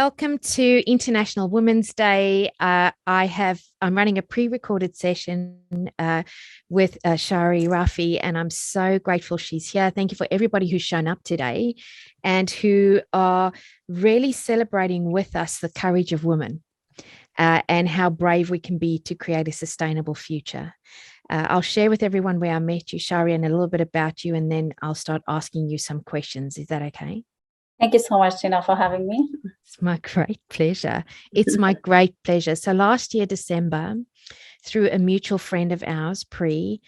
Welcome to International Women's Day. I'm running a pre-recorded session with Shahri Rafi, and I'm so grateful she's here. Thank you for everybody who's shown up today and who are really celebrating with us the courage of women and how brave we can be to create a sustainable future. I'll share with everyone where I met you, Shahri, and a little bit about you, and then I'll start asking you some questions. Is that okay? Thank you so much, Tina, for having me. It's my great pleasure. It's my great pleasure. So last year, December, through a mutual friend of ours, Pri,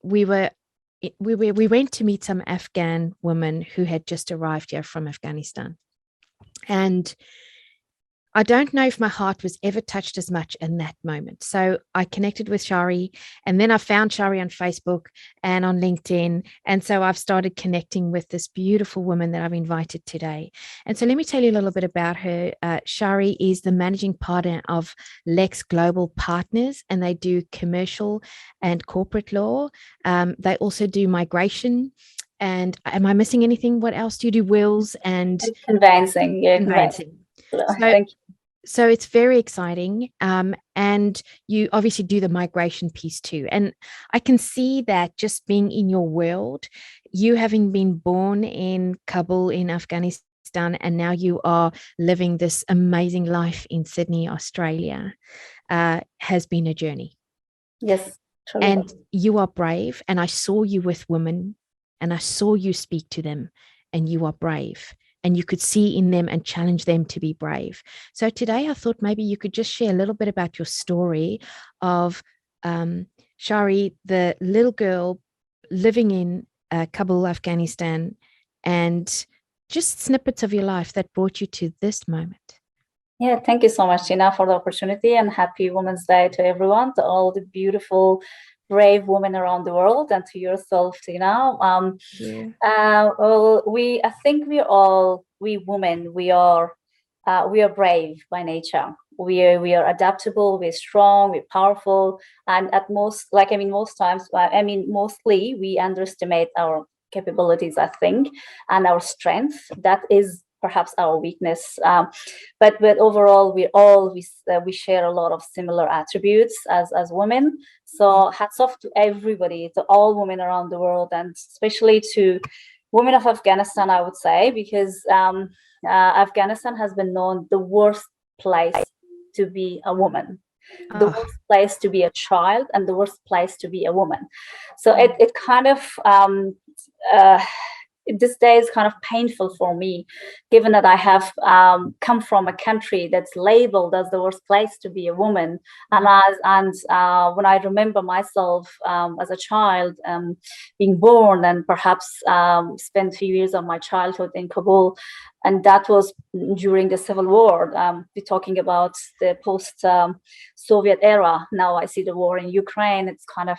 we went to meet some Afghan women who had just arrived here from Afghanistan. And I don't know if my heart was ever touched as much in that moment. So I connected with Shahri, and then I found Shahri on Facebook and on LinkedIn. And so I've started connecting with this beautiful woman that I've invited today. And so let me tell you a little bit about her. Shahri is the managing partner of Lex Global Partners, and they do commercial and corporate law. They also do migration. And am I missing anything? What else do you do? Wills and conveyancing. Yeah, conveyancing. So it's very exciting. And you obviously do the migration piece too. And I can see that just being in your world, you having been born in Kabul in Afghanistan, and now you are living this amazing life in Sydney, Australia, has been a journey. Yes. Truly. And you are brave. And I saw you with women, and I saw you speak to them, and you are brave. And you could see in them and challenge them to be brave. So today I thought maybe you could just share a little bit about your story of Shahri, the little girl living in Kabul, Afghanistan, and just snippets of your life that brought you to this moment. Yeah, thank you so much, Tina, for the opportunity, and happy Women's Day to everyone, to all the beautiful, brave women around the world, and to yourself, Tina. Well, I think we women, we are brave by nature. We are adaptable, we're strong, we're powerful, and mostly we underestimate our capabilities, I think, and our strength. That is perhaps our weakness, but overall we share a lot of similar attributes as women. So hats off to everybody, to all women around the world, and especially to women of Afghanistan, I would say, because Afghanistan has been known the worst place to be a woman, the worst place to be a child, and the worst place to be a woman. So it kind of this day is kind of painful for me, given that I have come from a country that's labeled as the worst place to be a woman. And when I remember myself as a child being born, and perhaps spent a few years of my childhood in Kabul, and that was during the Civil War. We're talking about the post-Soviet era. Now I see the war in Ukraine. It's kind of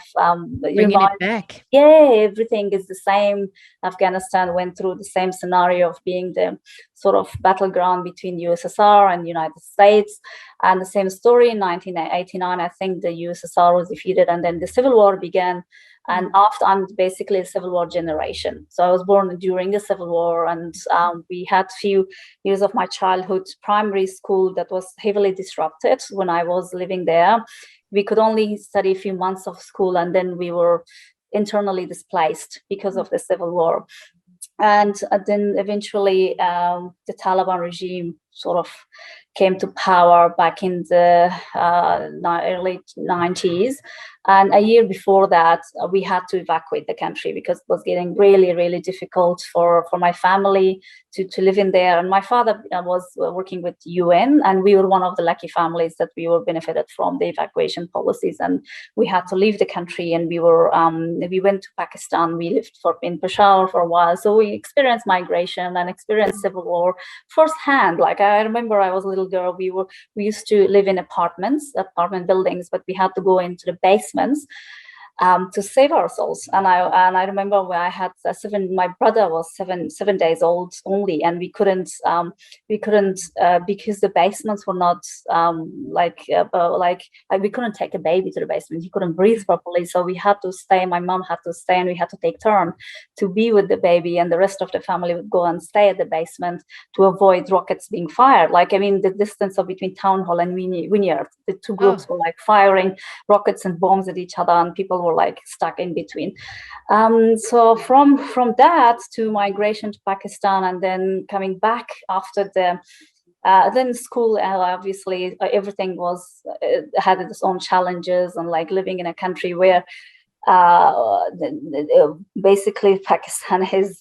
bringing it back. Yeah, everything is the same. Afghanistan went through the same scenario of being the sort of battleground between USSR and United States. And the same story in 1989, I think the USSR was defeated, and then the Civil War began. And I'm basically a Civil War generation. So I was born during the Civil War, and we had few years of my childhood, primary school, that was heavily disrupted when I was living there. We could only study a few months of school, and then we were internally displaced because of the Civil War. And then eventually the Taliban regime sort of came to power back in the early 90s. And a year before that, we had to evacuate the country because it was getting really, really difficult for my family to live in there. And my father was working with UN, and we were one of the lucky families that we were benefited from the evacuation policies. And we had to leave the country, and we went to Pakistan. We lived in Peshawar for a while. So we experienced migration and experienced Civil War firsthand. Like I remember I was a little girl, we used to live in apartment buildings, but we had to go into the basements. to save ourselves. And I remember when I had my brother was seven days old only, and we couldn't because the basements were not we couldn't take a baby to the basement. He couldn't breathe properly, so we had to stay. My mom had to stay, and we had to take turn to be with the baby, and the rest of the family would go and stay at the basement to avoid rockets being fired. Like, I mean, the distance of between Town Hall and Wynyard, the two groups were like firing rockets and bombs at each other, and people were like stuck in between. So from that to migration to Pakistan, and then coming back after then school, obviously everything was had its own challenges, and like living in a country where basically Pakistan is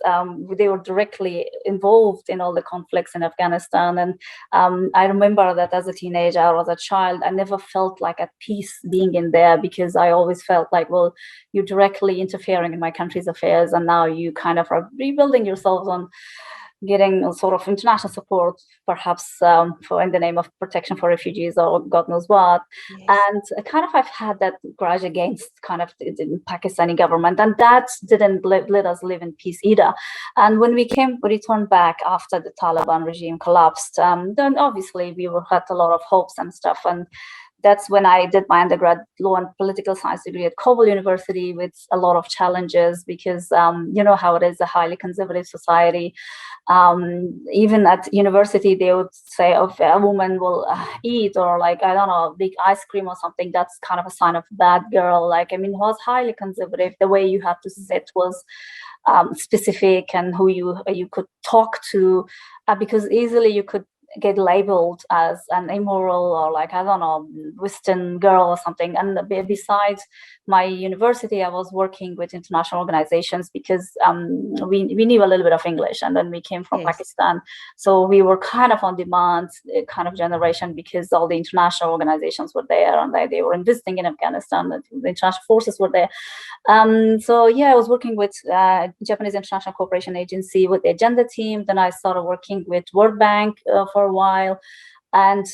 they were directly involved in all the conflicts in Afghanistan. And I remember that as a teenager or as a child, I never felt like at peace being in there, because I always felt like, well, you're directly interfering in my country's affairs, and now you kind of are rebuilding yourselves on getting a sort of international support, perhaps for in the name of protection for refugees or God knows what. Yes. And kind of I've had that grudge against kind of the Pakistani government, and that didn't let us live in peace either. And when we returned back after the Taliban regime collapsed, then obviously we had a lot of hopes and stuff. And that's when I did my undergrad law and political science degree at Kabul University, with a lot of challenges, because you know how it is, a highly conservative society. Even at university, they would say if a woman will eat or like, I don't know, big ice cream or something, that's kind of a sign of bad girl. Like, I mean, it was highly conservative. The way you had to sit was specific, and who you could talk to, because easily you could get labeled as an immoral or like, I don't know, Western girl or something. And besides my university, I was working with international organizations, because we knew a little bit of English, and then we came from Pakistan. So we were kind of on demand kind of generation, because all the international organizations were there, and they were investing in Afghanistan. The international forces were there. So yeah, I was working with Japanese International Cooperation Agency with the agenda team. Then I started working with World Bank for a while. And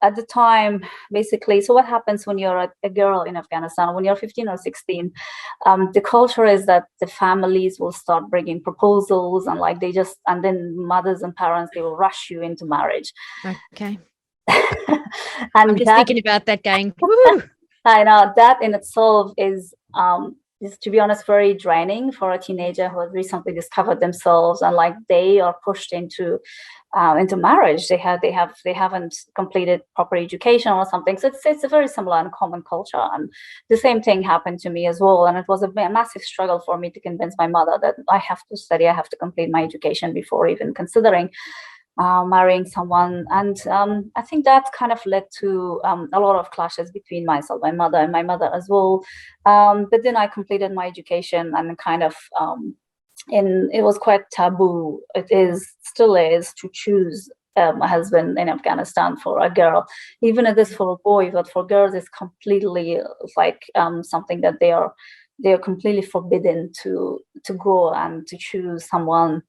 at the time, basically, so what happens when you're a girl in Afghanistan, when you're 15 or 16, the culture is that the families will start bringing proposals, and like and then mothers and parents, they will rush you into marriage. Okay. And I'm just thinking about that going, woo! I know that in itself is, to be honest, very draining for a teenager who has recently discovered themselves, and like they are pushed into marriage. They haven't completed proper education or something. So it's a very similar and common culture. And the same thing happened to me as well. And it was a massive struggle for me to convince my mother that I have to study, I have to complete my education before even considering marrying someone. And I think that kind of led to a lot of clashes between myself, my mother, and my mother as well. But then I completed my education, and kind of it was quite taboo. Still is to choose a husband in Afghanistan for a girl. Even it is for a boy, but for girls it's completely like something that they are completely forbidden to go and to choose someone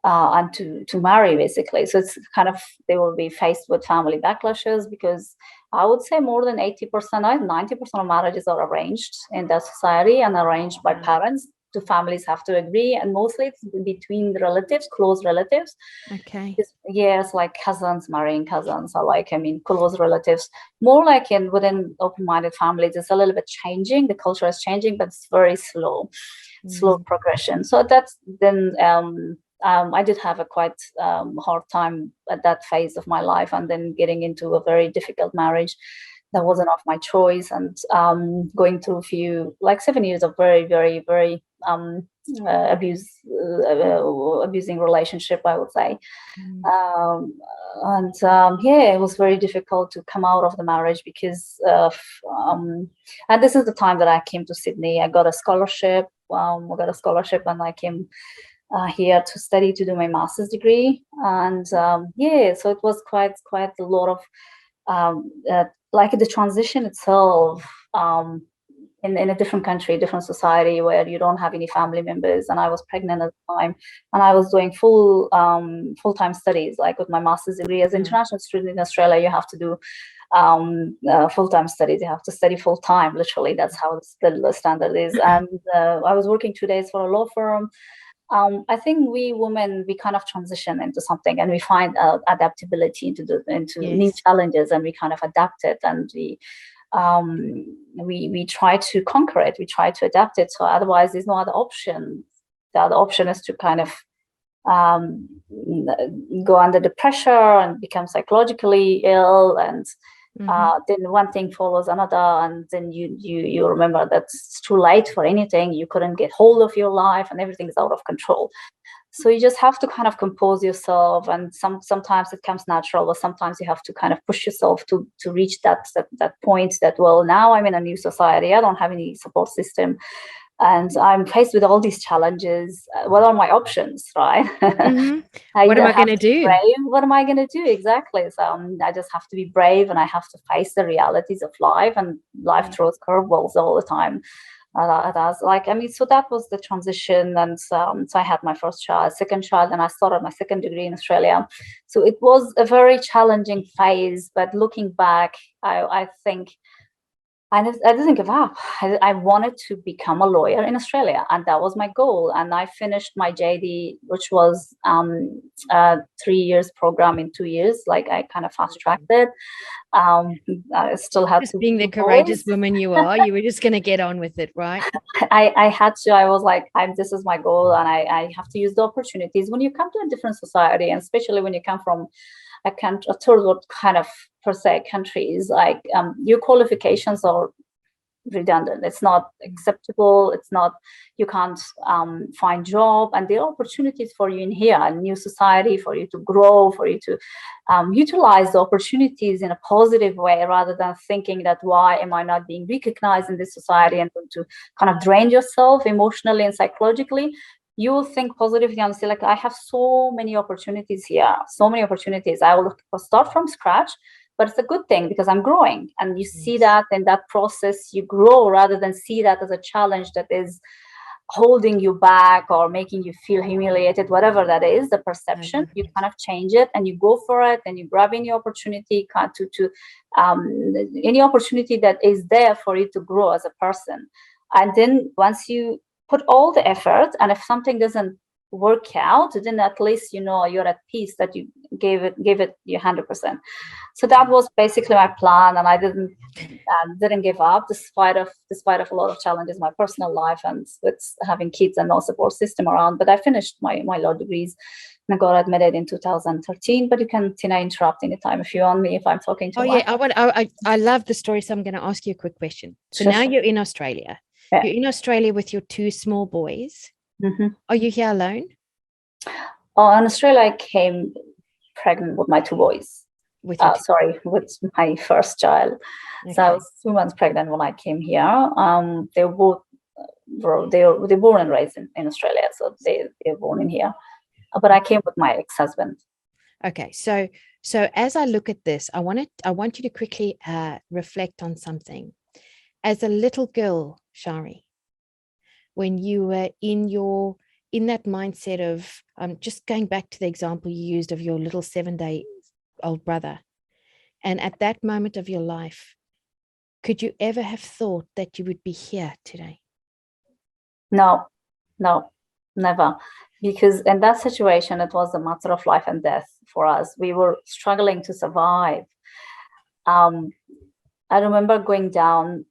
and to marry, basically. So it's kind of, they will be faced with family backlashes, because I would say more than 80%, 90% of marriages are arranged in that society, and arranged by parents. The families have to agree, and mostly it's between the relatives, close relatives. Okay. It's like cousins marrying cousins, or like, I mean, close relatives. More like within open-minded families, it's a little bit changing. The culture is changing, but it's very slow progression. So that's then. I did have a quite hard time at that phase of my life, and then getting into a very difficult marriage that wasn't of my choice, and going through 7 years of very, very, very abusing relationship, I would say. It was very difficult to come out of the marriage, because and this is the time that I came to Sydney. I got a scholarship. And I came here to study, to do my master's degree. And so it was quite a lot of like the transition itself in a different country, different society, where you don't have any family members. And I was pregnant at the time, and I was doing full-time studies, like with my master's degree. As an international student in Australia, you have to do full-time studies. You have to study full-time, literally. That's how the standard is. And I was working 2 days for a law firm. I think we women, we kind of transition into something, and we find adaptability into new challenges, and we kind of adapt it, and we try to conquer it. We try to adapt it. So otherwise, there's no other option. The other option is to kind of go under the pressure and become psychologically ill, and then one thing follows another, and then you remember that it's too late for anything. You couldn't get hold of your life, and everything's out of control. So you just have to kind of compose yourself, and sometimes it comes natural, or sometimes you have to kind of push yourself to reach that point that, well, now I'm in a new society. I don't have any support system, and I'm faced with all these challenges. What are my options, right? What am I going to do? What am I going to do? Exactly. So I just have to be brave, and I have to face the realities of life, and life throws curveballs all the time. So that was the transition. And so I had my first child, second child, and I started my second degree in Australia. So it was a very challenging phase, but looking back, I think I didn't give up. I wanted to become a lawyer in Australia, and that was my goal. And I finished my JD, which was a 3 years program in 2 years. Like, I kind of fast tracked it. I still had just being the courageous woman you are, you were just going to get on with it, right? I had to. I was like, this is my goal, and I have to use the opportunities. When you come to a different society, and especially when you come from a third world kind of per se countries, like your qualifications are redundant. It's not acceptable. It's not, you can't find job, and there are opportunities for you in here, a new society, for you to grow, for you to utilize the opportunities in a positive way, rather than thinking that, why am I not being recognized in this society, and to kind of drain yourself emotionally and psychologically. You will think positively and say, like, I have so many opportunities here, so many opportunities. I will start from scratch, but it's a good thing because I'm growing. And you see that in that process, you grow, rather than see that as a challenge that is holding you back or making you feel humiliated, whatever that is, the perception. You kind of change it, and you go for it, and you grab any opportunity to any opportunity that is there for you to grow as a person. And then once you put all the effort, and if something doesn't work out, then at least you're at peace that you gave it your 100%. So that was basically my plan, and I didn't give up despite of a lot of challenges in my personal life, and with having kids and no support system around. But I finished my law degrees, and I got admitted in 2013. But you can, Tina, interrupt anytime if you want me, if I'm talking too much. I love the story, so I'm going to ask you a quick question. So Sure. Now you're in Australia. Yeah. You're in Australia with your 2 small boys. Are you here alone? In Australia, I came pregnant with my 2 boys. With my first child. Okay. So I was 2 months pregnant when I came here. They were born and raised in Australia, so they were born in here. But I came with my ex-husband. Okay, so as I look at this, I want you to quickly reflect on something. As a little girl, Shahri, when you were in that mindset of just going back to the example you used of your little 7-day-old brother, and at that moment of your life, could you ever have thought that you would be here today? No, never. Because in that situation, it was a matter of life and death for us. We were struggling to survive. I remember going down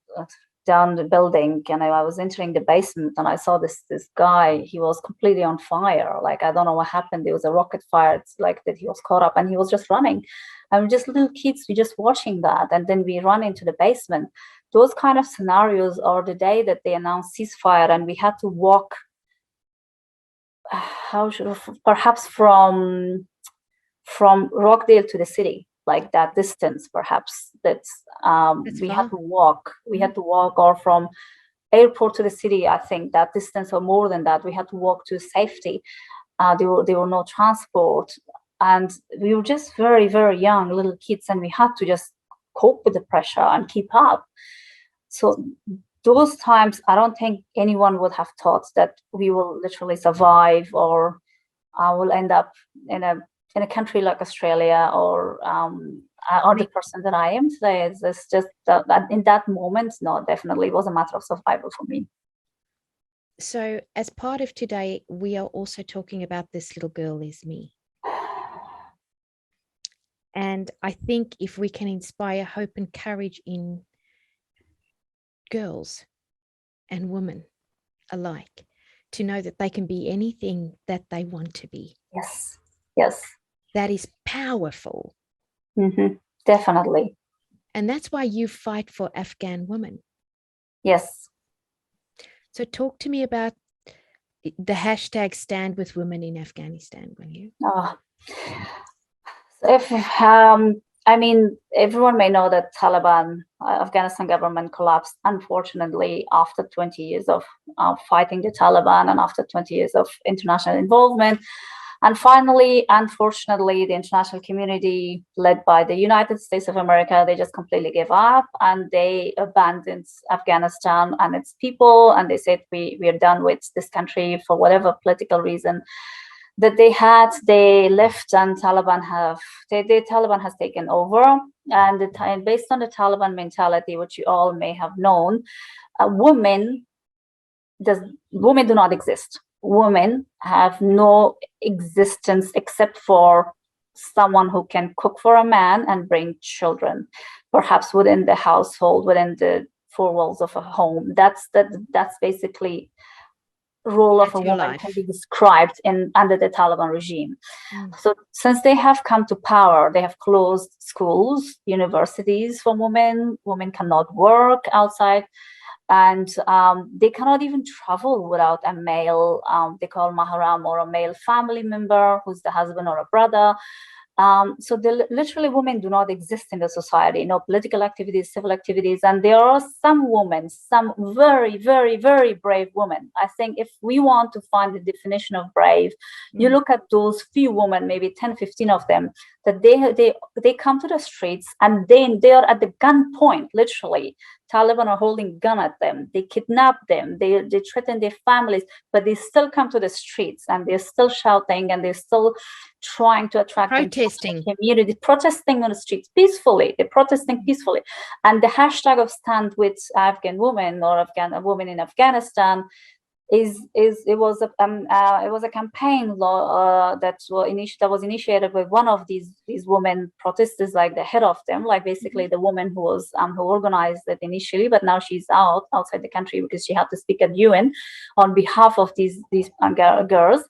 the building, and I was entering the basement, and I saw this guy. He was completely on fire. Like, I don't know what happened. There was a rocket fire. It's like that he was caught up, and he was just running. And we're just little kids, we're just watching that. And then we run into the basement. Those kind of scenarios are the day that they announced ceasefire, and we had to walk, perhaps from Rockdale to the city, like that distance, perhaps. We had to walk. We had to walk, or from airport to the city, I think that distance, or more than that. We had to walk to safety. There were no transport, and we were just very, very young little kids, and we had to just cope with the pressure and keep up. So those times, I don't think anyone would have thought that we will literally survive, or will end up in a country like Australia, or or the person that I am today. It's just that in that moment, no, definitely it was a matter of survival for me. So as part of today, we are also talking about This Little Girl Is Me. And I think if we can inspire hope and courage in girls and women alike, to know that they can be anything that they want to be. Yes, yes. That is powerful. Definitely. And that's why you fight for Afghan women. Yes. So talk to me about the hashtag Stand With Women in Afghanistan, will you? If I mean, everyone may know that Taliban, Afghanistan government collapsed, unfortunately, after 20 years of fighting the Taliban and after 20 years of international involvement. And finally, unfortunately, the international community, led by the United States of America, they just completely gave up and they abandoned Afghanistan and its people. And they said, we are done with this country for whatever political reason that they had. They left, and the Taliban has taken over. And based on the Taliban mentality, which you all may have known, women do not exist. Women have no existence except for someone who can cook for a man and bring children, perhaps within the household, within the four walls of a home. That's basically role of a woman can be described under the Taliban regime. So since they have come to power, they have closed schools, universities for women. Women cannot work outside, and they cannot even travel without a male, they call mahram, or a male family member who's the husband or a brother. So literally women do not exist in the society, no political activities, civil activities. And there are some women, some very, very, very brave women. I think if we want to find the definition of brave, you look at those few women, maybe 10, 15 of them, that they come to the streets and they are at the gunpoint, literally. Taliban are holding gun at them. They kidnap them. They threaten their families, but they still come to the streets and they're still shouting and they're still trying to attract protesting the community, protesting on the streets peacefully. They're protesting peacefully. And the hashtag of Stand With Afghan Women or Women in Afghanistan it was a campaign that was initiated by one of these women protesters, like the head of them, like basically the woman who was who organized it initially, but now she's outside the country because she had to speak at UN on behalf of these girls.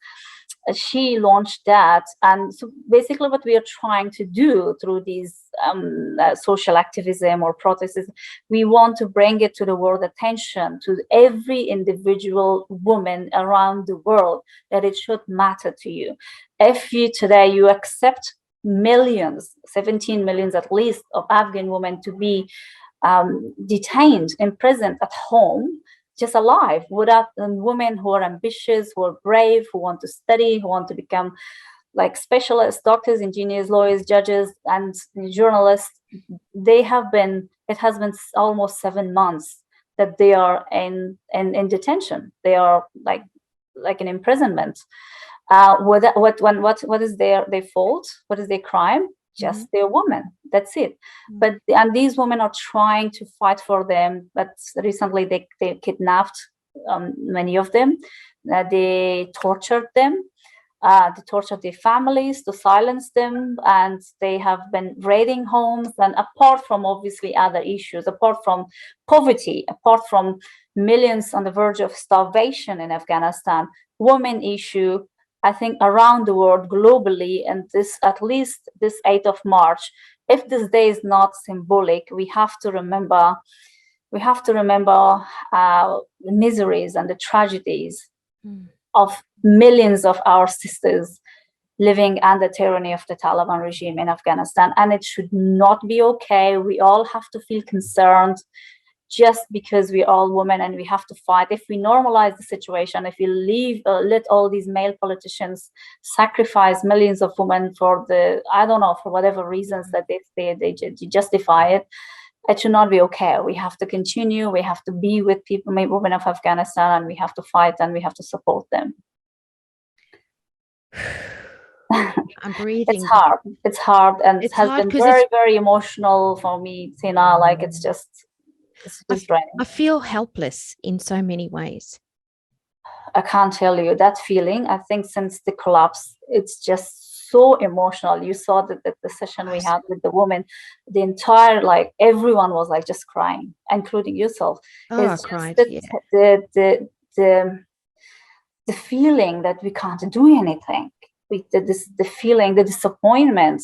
She launched that. And so basically what we are trying to do through these social activism or protests, we want to bring it to the world attention, to every individual woman around the world, that it should matter to you. If today you accept millions, 17 millions at least, of Afghan women to be detained, imprisoned at home, just alive, without women who are ambitious, who are brave, who want to study, who want to become like specialists, doctors, engineers, lawyers, judges, and journalists. It has been almost 7 months that they are in detention. They are like in imprisonment. What is their fault? What is their crime? Just they're women. That's it. But these women are trying to fight for them. But recently they kidnapped many of them. They tortured them. They tortured their families to silence them, and they have been raiding homes. And apart from obviously other issues, apart from poverty, apart from millions on the verge of starvation in Afghanistan, women issue, I think around the world, globally, and at least this 8th of March, if this day is not symbolic, we have to remember the miseries and the tragedies of millions of our sisters living under tyranny of the Taliban regime in Afghanistan. And it should not be okay. We all have to feel concerned, just because we're all women, and we have to fight. If we normalize the situation, if we let all these male politicians sacrifice millions of women for whatever reasons that they justify it, it should not be okay. We have to continue. We have to be with women of Afghanistan, and we have to fight, and we have to support them. I'm breathing. It's hard, and it It's has hard been because very, very emotional for me, Tina. Like it's just draining. I feel helpless in so many ways. I can't tell you that feeling. I think since the collapse, it's just so emotional. You saw that the session we had with the woman, the entire, like everyone was like just crying, including yourself. Oh, It's I just cried. that Yeah. the feeling that we can't do anything. The feeling, the disappointment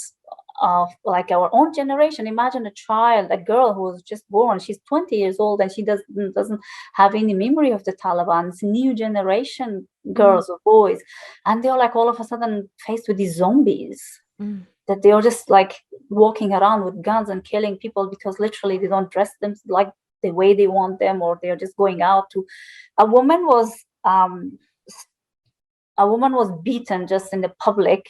of like our own generation. Imagine a child, a girl who was just born. She's 20 years old and she doesn't have any memory of the Taliban. It's a new generation, girls or boys, and they're like all of a sudden faced with these zombies. That they are just like walking around with guns and killing people because literally they don't dress them like the way they want them, or they're just going out to. A woman was beaten just in the public,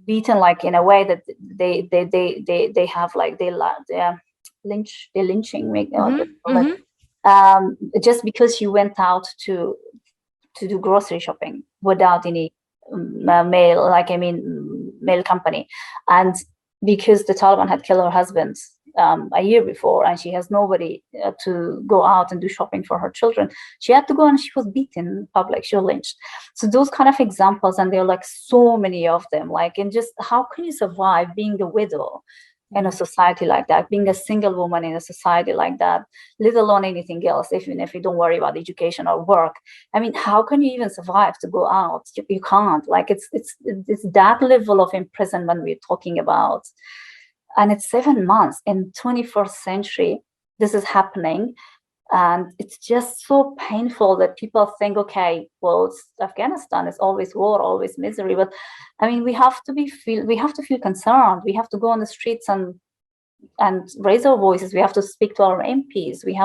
beaten like in a way that they have like they lynching just because she went out to do grocery shopping without any male company, and because the Taliban had killed her husband a year before, and she has nobody to go out and do shopping for her children. She had to go, and she was beaten in public. She was lynched. So those kind of examples, and there are like so many of them. Like, and just how can you survive being a widow in a society like that, being a single woman in a society like that, let alone anything else, even if you don't worry about education or work? I mean, how can you even survive to go out? You can't. Like, it's that level of imprisonment we're talking about. And it's 7 months in 21st century. This is happening. And it's just so painful that people think, okay, well, it's Afghanistan, it's always war, always misery. But I mean, we have to feel concerned. We have to go on the streets and raise our voices. We have to speak to our MPs. We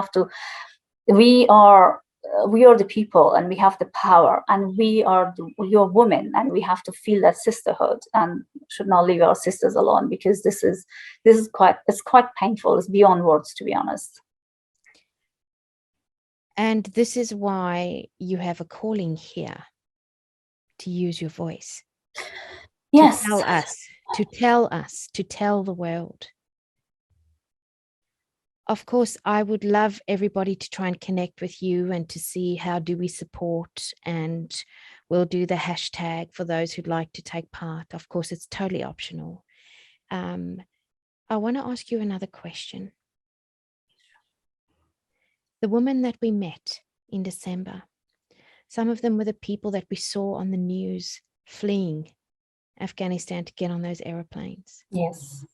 are the people, and we have the power, and we are your women, and we have to feel that sisterhood, and should not leave our sisters alone, because this is quite painful. It's beyond words, to be honest. And this is why you have a calling here to use your voice. Yes. To tell the world. Of course, I would love everybody to try and connect with you and to see how do we support, and we'll do the hashtag for those who'd like to take part. Of course, it's totally optional. I want to ask you another question. The women that we met in December, some of them were the people that we saw on the news fleeing Afghanistan to get on those airplanes. Yes.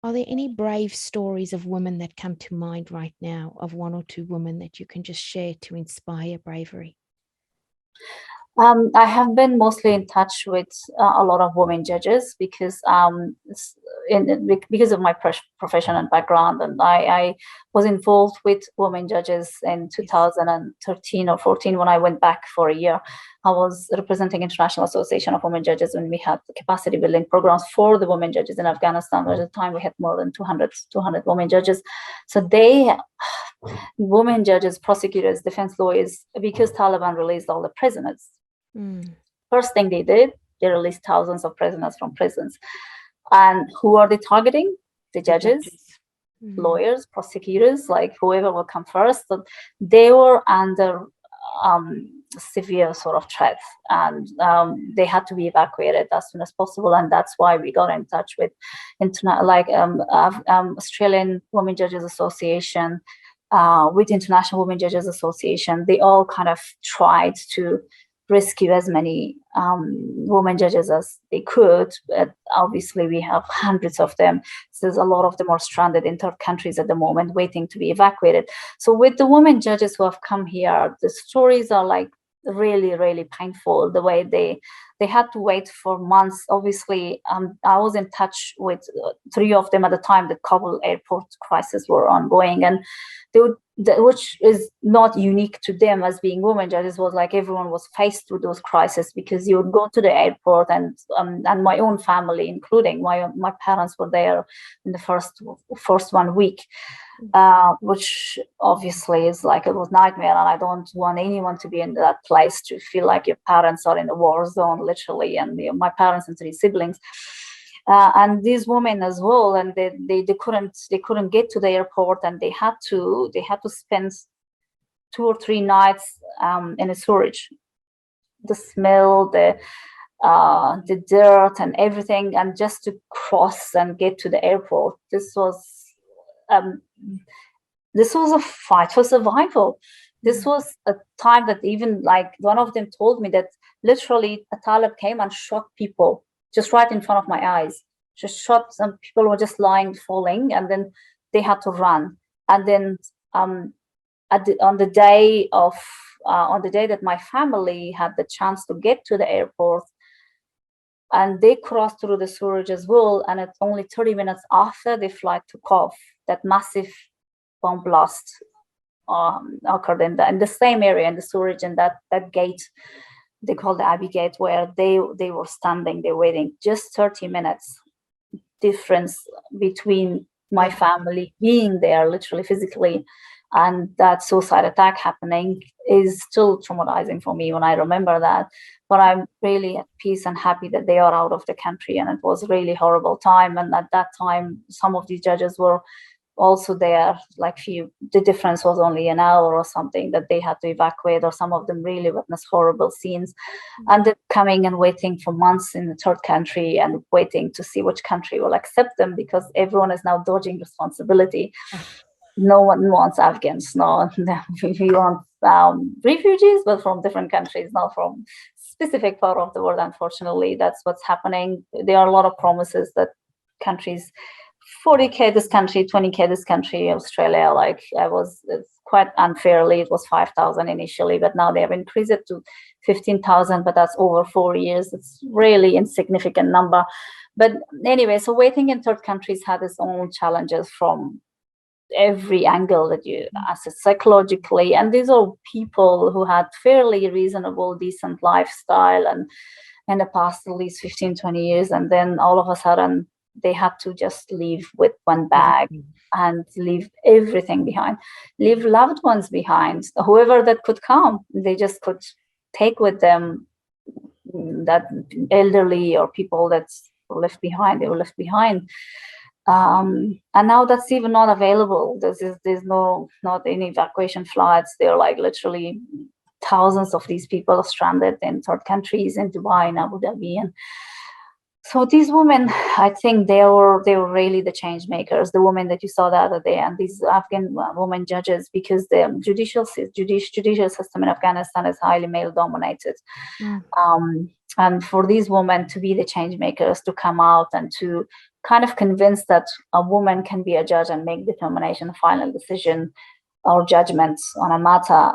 Are there any brave stories of women that come to mind right now, of one or two women that you can just share to inspire bravery? I have been mostly in touch with a lot of women judges because because of my profession and background, and I was involved with women judges in 2013 or 14 when I went back for a year. I was representing International Association of Women Judges when we had capacity building programs for the women judges in Afghanistan. At the time, we had more than 200 women judges. So women judges, prosecutors, defense lawyers, because Taliban released all the prisoners. First thing they did, they released thousands of prisoners from prisons. And who are they targeting? The judges, lawyers, prosecutors, like whoever will come first. So they were under severe sort of threat, and they had to be evacuated as soon as possible. And that's why we got in touch with Australian Women Judges Association, with International Women Judges Association. They all kind of tried to rescue as many women judges as they could, but obviously we have hundreds of them. So there's a lot of them are stranded in third countries at the moment, waiting to be evacuated. So with the women judges who have come here, the stories are like really, really painful. The way they had to wait for months. Obviously, I was in touch with 3 of them at the time the Kabul airport crisis were ongoing, and which is not unique to them as being women judges, was like everyone was faced with those crises, because you would go to the airport, and my own family, including my parents, were there in the first 1 week. which obviously is like, it was nightmare, and I don't want anyone to be in that place to feel like your parents are in a war zone, literally, and my parents and 3 siblings. And these women as well, and they couldn't get to the airport, and they had to spend 2 or 3 nights in a storage. The smell, the dirt and everything, and just to cross and get to the airport. This was a fight for survival. This was a time that even, like, one of them told me that literally a Talib came and shot people just right in front of my eyes. Just shot, some people were just lying, falling, and then they had to run. And then on the day that my family had the chance to get to the airport, and they crossed through the sewage as well, and it's only 30 minutes after the flight took off, that massive bomb blast occurred in the same area, in the sewage, and that gate they call the Abbey Gate, where they were standing, they're waiting. Just 30 minutes difference between my family being there, literally physically, and that suicide attack happening is still traumatizing for me when I remember that. But I'm really at peace and happy that they are out of the country, and it was a really horrible time. And at that time, some of these judges were also there, like the difference was only an hour or something that they had to evacuate, or some of them really witnessed horrible scenes. And then coming and waiting for months in the third country and waiting to see which country will accept them, because everyone is now dodging responsibility. No one wants Afghans. No, we want refugees, but from different countries, not from specific part of the world. Unfortunately, that's what's happening. There are a lot of promises that countries, 40K this country, 20K this country, Australia, like it's quite unfairly, it was 5,000 initially, but now they have increased it to 15,000, but that's over 4 years. It's really insignificant number. But anyway, so waiting in third countries had its own challenges from every angle that you assess psychologically. And these are people who had fairly reasonable, decent lifestyle and in the past at least 15, 20 years. And then all of a sudden, they had to just leave with one bag and leave everything behind, leave loved ones behind, whoever that could come. They just could take with them that elderly or people that's left behind. They were left behind. And now that's even not available. There's not any evacuation flights. They're like literally thousands of these people are stranded in third countries, in Dubai and Abu Dhabi. And so these women, I think they were really the change makers, the women that you saw the other day, and these Afghan women judges, because the judicial system in Afghanistan is highly male dominated. And for these women to be the change makers, to come out and to kind of convince that a woman can be a judge and make determination, final decision or judgments on a matter.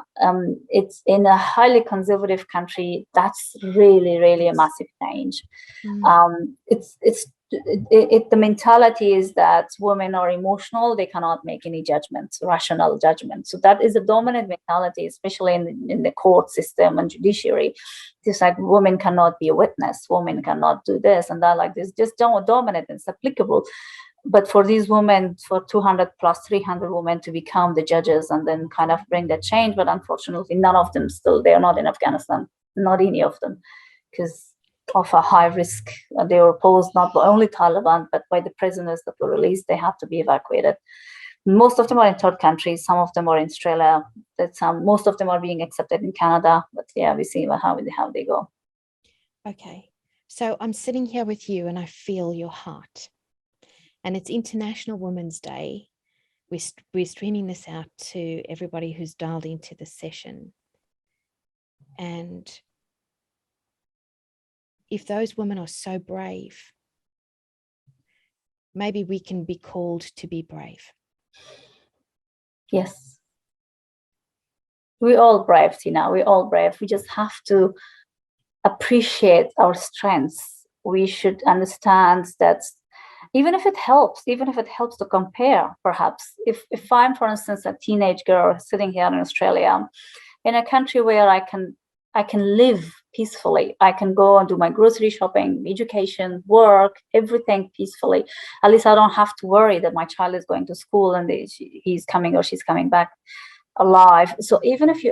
It's in a highly conservative country. That's really, really a massive change. The mentality is that women are emotional; they cannot make any judgments, rational judgments. So that is a dominant mentality, especially in the court system and judiciary. It's like women cannot be a witness, women cannot do this and that. Like this, just dominant. It's applicable. But for these women, for 200 plus 300 women to become the judges and then kind of bring that change, but unfortunately, none of them still, they're not in Afghanistan, not any of them, because of a high risk. They were posed not by only Taliban, but by the prisoners that were released. They have to be evacuated. Most of them are in third countries. Some of them are in Australia. Most of them are being accepted in Canada. But yeah, we see how they go. Okay. So I'm sitting here with you and I feel your heart. And it's International Women's Day. We're streaming this out to everybody who's dialed into the session. And if those women are so brave, maybe we can be called to be brave. Yes. We're all brave, Tina. We're all brave. We just have to appreciate our strengths. We should understand that even if it helps to compare, perhaps, if I'm, for instance, a teenage girl sitting here in Australia, in a country where I can live peacefully. I can go and do my grocery shopping, education, work, everything peacefully. At least I don't have to worry that my child is going to school and he's coming or she's coming back alive. So even if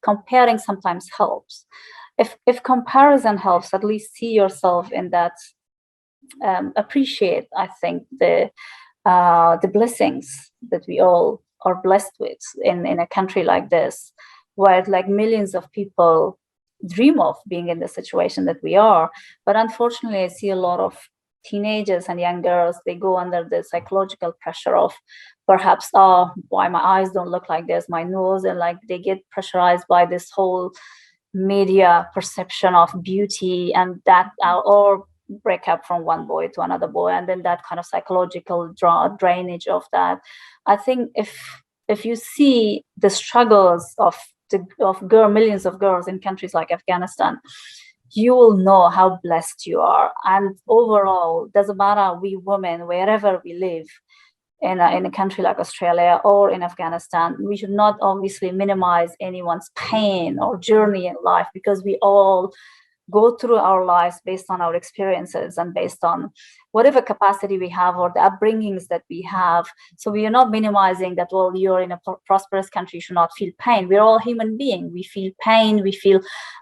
comparing sometimes helps, if comparison helps, at least see yourself in that. Appreciate, I think, the blessings that we all are blessed with in a country like this, where like millions of people dream of being in the situation that we are. But unfortunately, I see a lot of teenagers and young girls, they go under the psychological pressure of perhaps, oh, why my eyes don't look like this, my nose, and like they get pressurized by this whole media perception of beauty, and that or break up from one boy to another boy, and then that kind of psychological drainage of that. I think if you see the struggles of millions of girls in countries like Afghanistan, you will know how blessed you are. And overall, doesn't matter, we women, wherever we live in a country like Australia or in Afghanistan, we should not obviously minimize anyone's pain or journey in life, because we all go through our lives based on our experiences and based on whatever capacity we have or the upbringings that we have. So we are not minimizing that, well, you're in a prosperous country, you should not feel pain. We're all human beings. We feel pain.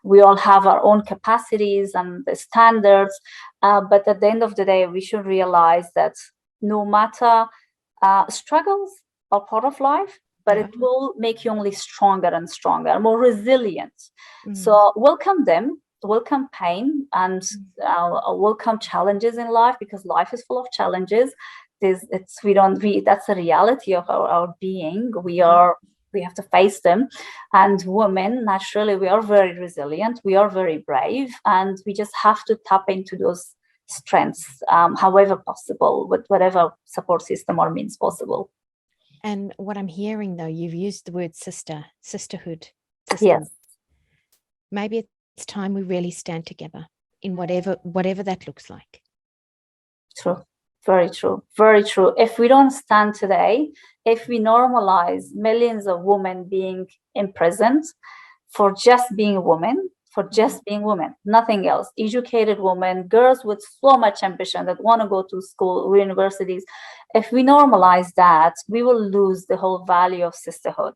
We all have our own capacities and the standards. But at the end of the day, we should realize that no matter struggles are part of life, but it will make you only stronger and stronger, more resilient. So welcome them. Welcome pain and welcome challenges in life, because life is full of challenges. That's a reality of our being. We have to face them. And women, naturally, we are very resilient. We are very brave, and we just have to tap into those strengths, however possible, with whatever support system or means possible. And what I'm hearing, though, you've used the word sisterhood. Yes. Maybe it's time we really stand together in whatever that looks like. True. Very true. Very true. If we don't stand today, if we normalize millions of women being imprisoned for just being women, nothing else, educated women, girls with so much ambition that want to go to school or universities, if we normalize that, we will lose the whole value of sisterhood.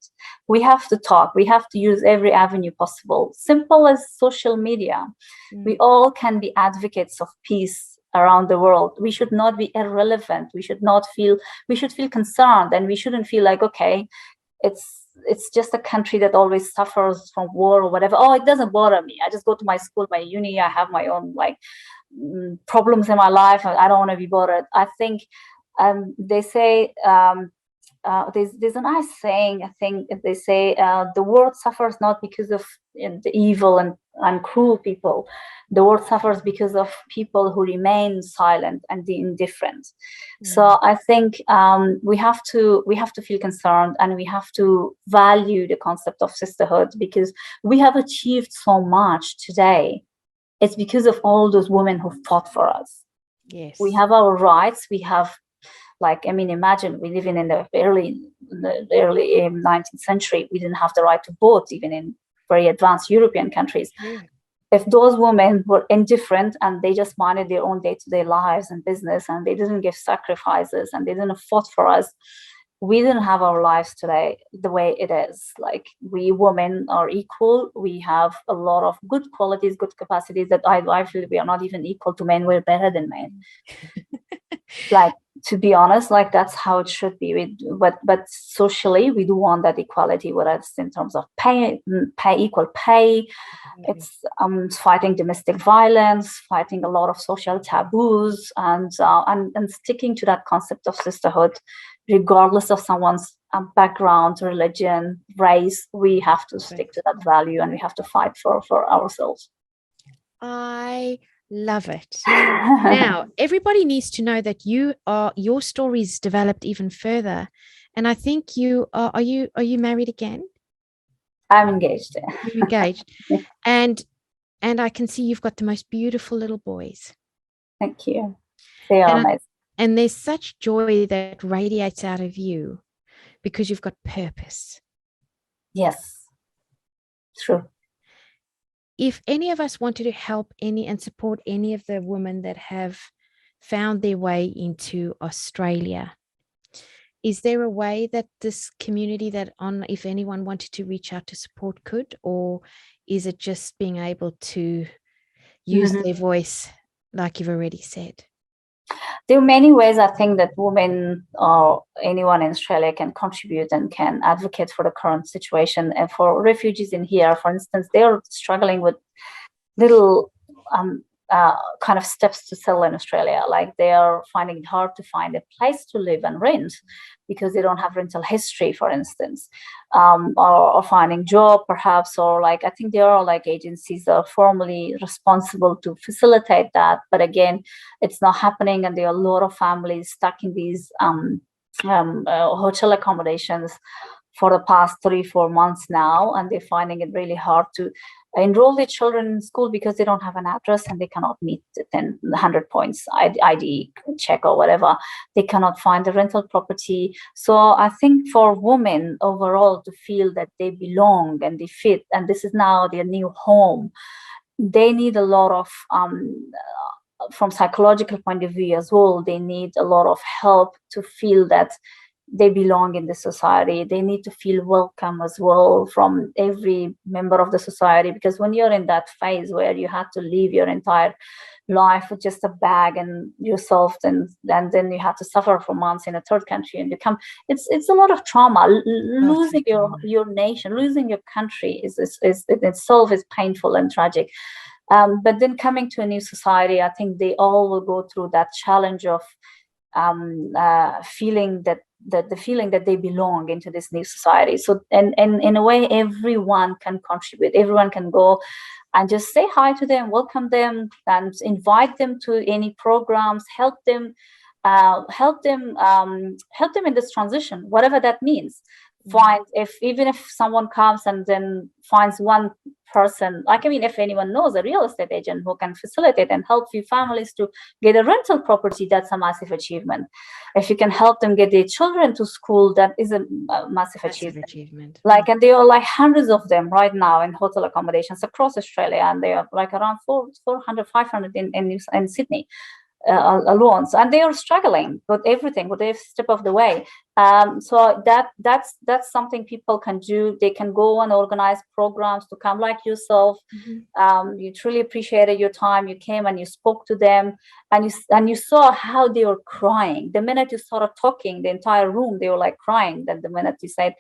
We have to talk. We have to use every avenue possible. Simple as social media. We all can be advocates of peace around the world. We should not be irrelevant. We should feel concerned, and we shouldn't feel like, okay, it's just a country that always suffers from war or whatever. Oh, it doesn't bother me. I just go to my school, my uni. I have my own problems in my life. I don't want to be bothered. I think they say there's a nice saying. I think they say the world suffers not because of the evil and cruel people. The world suffers because of people who remain silent and the indifferent. So I think we have to feel concerned, and we have to value the concept of sisterhood, because we have achieved so much today. It's because of all those women who fought for us. Yes, we have our rights. We have, imagine we live in the early 19th century. We didn't have the right to vote, even in very advanced European countries. If those women were indifferent and they just minded their own day-to-day lives and business, and they didn't give sacrifices, and they didn't fought for us, we didn't have our lives today the way it is. Like, we women are equal. We have a lot of good qualities, good capacities that I feel we are not even equal to men. We're better than men. To be honest, that's how it should be. But socially, we do want that equality, whether it's in terms of pay, equal pay. It's fighting domestic violence, fighting a lot of social taboos, and sticking to that concept of sisterhood, regardless of someone's background, religion, race. We have to stick to that value, and we have to fight for ourselves. I love it. Now, everybody needs to know that your story's developed even further, and I think are you married again? I'm engaged. You're engaged. And I can see you've got the most beautiful little boys. Thank you. They are amazing. And there's such joy that radiates out of you because you've got purpose. Yes. True. if any of us wanted to help any and support any of the women that have found their way into Australia, is there a way that this community if anyone wanted to reach out to support could, or is it just being able to use their voice like you've already said? There are many ways I think that women or anyone in Australia can contribute and can advocate for the current situation. And for refugees in here, for instance, they're struggling with little kind of steps to settle in Australia. Like they are finding it hard to find a place to live and rent because they don't have rental history, for instance, or finding job perhaps, or like I think there are like agencies that are formally responsible to facilitate that. But again, it's not happening, and there are a lot of families stuck in these hotel accommodations for the past 3-4 months now, and they're finding it really hard to enroll their children in school because they don't have an address and they cannot meet the 100 points ID check or whatever. They cannot find the rental property. So I think for women overall to feel that they belong and they fit, and this is now their new home, they need a lot of from psychological point of view as well, they need a lot of help to feel that they belong in the society. They need to feel welcome as well from every member of the society, because when you're in that phase where you have to live your entire life with just a bag and yourself, and then you have to suffer for months in a third country and it's a lot of trauma. Losing your nation, losing your country is in itself is painful and tragic. But then coming to a new society, I think they all will go through that challenge of feeling that the feeling that they belong into this new society. So and in a way, everyone can contribute. Everyone can go and just say hi to them, welcome them, and invite them to any programs, help them in this transition, whatever that means. Even if someone comes and then finds one person, like, I mean, if anyone knows a real estate agent who can facilitate and help few families to get a rental property, that's a massive achievement. If you can help them get their children to school, that is a massive achievement. Like, and there are like hundreds of them right now in hotel accommodations across Australia, and they are like around 400, 500 in Sydney. Alone, and they are struggling with everything, with every step of the way. So that's something people can do. They can go and organize programs to come, like yourself. You truly appreciated your time. You came and you spoke to them, and you saw how they were crying. The minute you started talking, the entire room, they were like crying. Then the minute you said,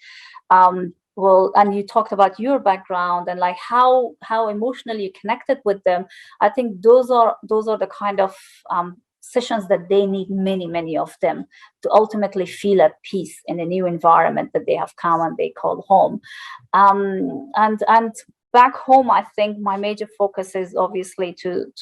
well, and you talked about your background and like how emotionally you connected with them. I think those are the kind of sessions that they need, many of them, to ultimately feel at peace in a new environment that they have come and they call home. And back home, I think my major focus is obviously to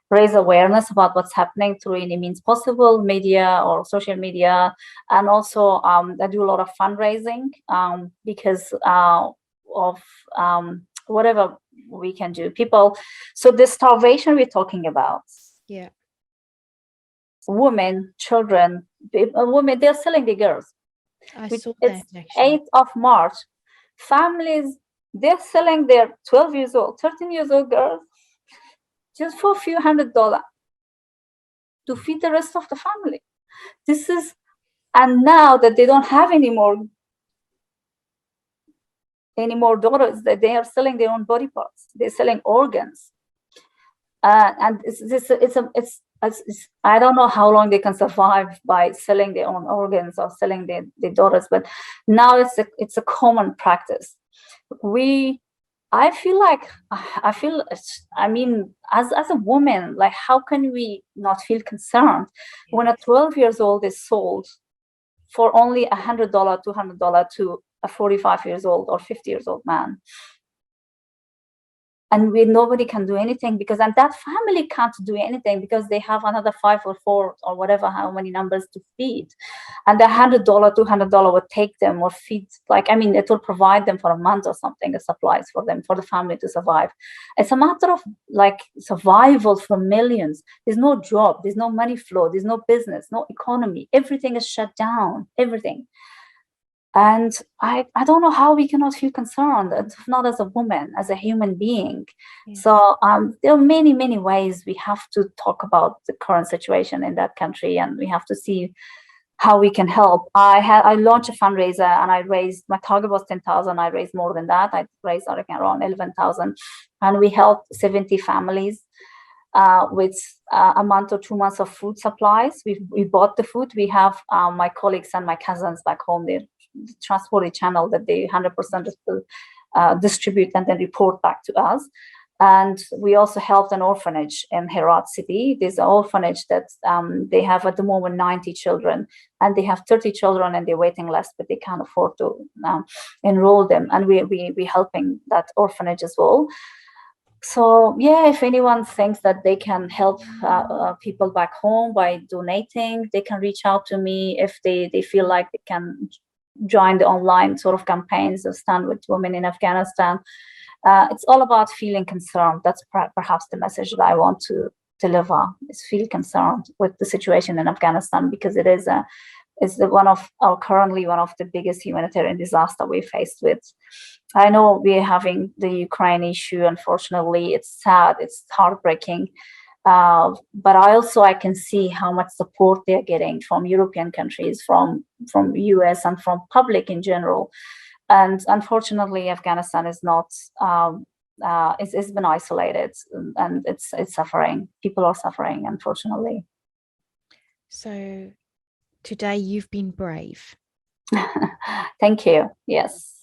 raise awareness about what's happening through any means possible, media or social media. And also I do a lot of fundraising because of whatever we can do. So the starvation we're talking about, women, children, women, they're selling the girls. I saw that, actually. 8th of March, families, they're selling their 12 years old, 13 years old girls just for a few $100s to feed the rest of the family. And now that they don't have any more daughters, that they are selling their own body parts, they're selling organs, and it's I don't know how long they can survive by selling their own organs or selling their daughters, but now it's a common practice. I mean, as a woman, like, how can we not feel concerned when a 12 years old is sold for only $100, $200 to a 45 years old or 50 years old man? And nobody can do anything, because and that family can't do anything because they have another 5 or 4 or whatever, how many numbers to feed. And the $100, $200 would take them or feed, like, I mean, it will provide them for a month or something, the supplies for them, for the family to survive. It's a matter of like survival for millions. There's no job, there's no money flow, there's no business, no economy. Everything is shut down, everything. And I don't know how we cannot feel concerned, not as a woman, as a human being. Yes. So there are many, many ways we have to talk about the current situation in that country, and we have to see how we can help. I launched a fundraiser, and I raised, my target was 10,000. I raised more than that. I raised, I reckon, around 11,000, and we helped 70 families with a month or 2 months of food supplies. We bought the food. We have my colleagues and my cousins back home. They transport channel that they 100% distribute and then report back to us. And we also helped an orphanage in Herat city. There's an orphanage that they have at the moment 90 children, and they have 30 children and they're waiting list, but they can't afford to enroll them. And we helping that orphanage as well. So yeah, if anyone thinks that they can help people back home by donating, they can reach out to me. If they feel like they can join the online sort of campaigns of Stand with Women in Afghanistan. It's all about feeling concerned. That's perhaps the message that I want to deliver, is feel concerned with the situation in Afghanistan, because it is currently one of the biggest humanitarian disaster we're faced with. I know we're having the Ukraine issue. Unfortunately, it's sad, it's heartbreaking. But I can see how much support they're getting from European countries, from US, and from public in general. And unfortunately, Afghanistan is not. It's been isolated, and it's suffering. People are suffering, unfortunately. So today you've been brave. Thank you. Yes,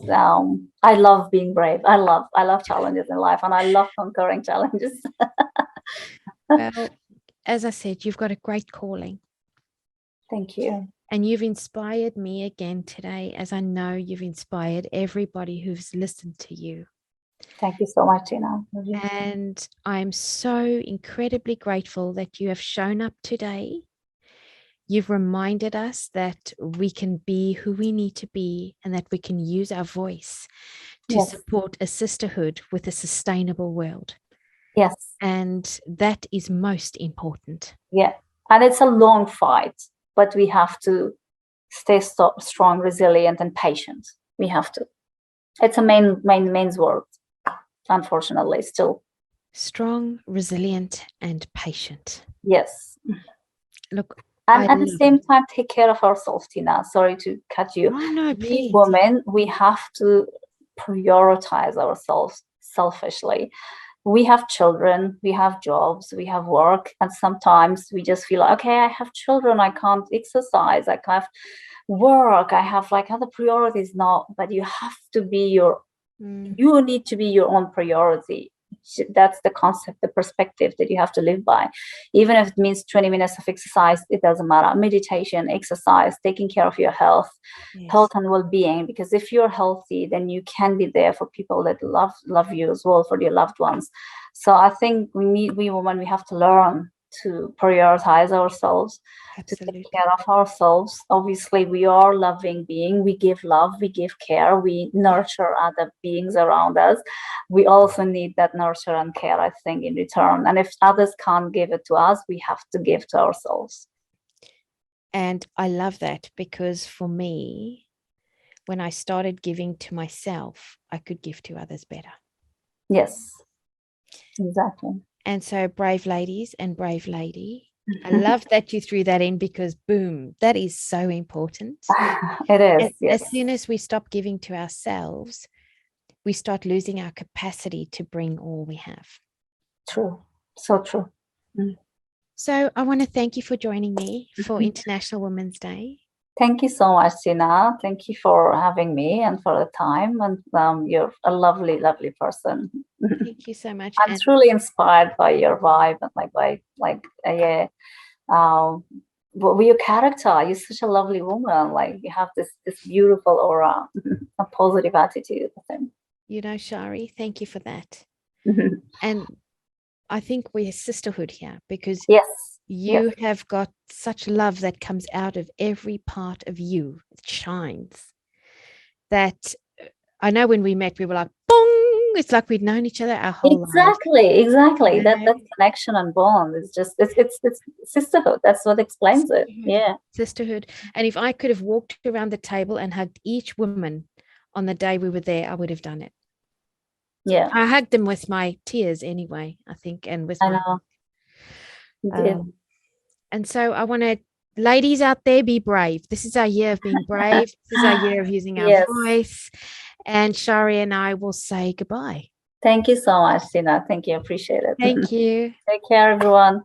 I love being brave. I love challenges in life, and I love conquering challenges. Well, as I said, you've got a great calling. Thank you. And you've inspired me again today, as I know you've inspired everybody who's listened to you. Thank you so much, Tina. And I'm so incredibly grateful that you have shown up today. You've reminded us that we can be who we need to be, and that we can use our voice to support a sisterhood with a sustainable world. Yes. And that is most important. Yeah. And it's a long fight, but we have to stay strong, resilient, and patient. We have to. It's a main word, unfortunately, still. Strong, resilient, and patient. Yes. Look, and at the same time, take care of ourselves, Tina. Sorry to cut you. Oh, no, please. We women, we have to prioritize ourselves selfishly. We have children, we have jobs, we have work, and sometimes we just feel like, okay, I have children, I can't exercise, I can't work, I have like other priorities now. But you have to be you need to be your own priority. That's the concept, the perspective that you have to live by. Even if it means 20 minutes of exercise, it doesn't matter. Meditation, exercise, taking care of your health, health and well-being. Because if you're healthy, then you can be there for people that love you as well, for your loved ones. So I think we women, we have to learn to prioritize ourselves. Absolutely. To take care of ourselves. Obviously, we are a loving being. We give love, we give care, we nurture other beings around us. We also need that nurture and care, I think, in return. And if others can't give it to us, we have to give to ourselves. And I love that, because for me, when I started giving to myself, I could give to others better. Yes, exactly. And so, brave ladies and brave lady, I love that you threw that in, because boom, that is so important. It is. As soon as we stop giving to ourselves, we start losing our capacity to bring all we have. True. So true. So I want to thank you for joining me for International Women's Day. Thank you so much, Tina. Thank you for having me and for the time. And you're a lovely, lovely person. Thank you so much. I'm truly inspired by your vibe and your character. You're such a lovely woman. Like, you have this beautiful aura, a positive attitude. You know, Shahri, thank you for that. And I think we're a sisterhood here, because you have got such love that comes out of every part of you. It shines. That I know when we met, we were like, boom, It's like we'd known each other our whole life. Exactly. Yeah. That connection and bond is just it's sisterhood. That's what explains it. Yeah. Sisterhood. And if I could have walked around the table and hugged each woman on the day we were there, I would have done it. Yeah. I hugged them with my tears anyway, I think, and with I my know. You did. and so I want to, ladies out there, be brave. This is our year of being brave. This is our year of using our Yes. voice. And Shahri and I will say goodbye. Thank you so much, Tina. Thank you. Appreciate it. Thank you. Take care, everyone.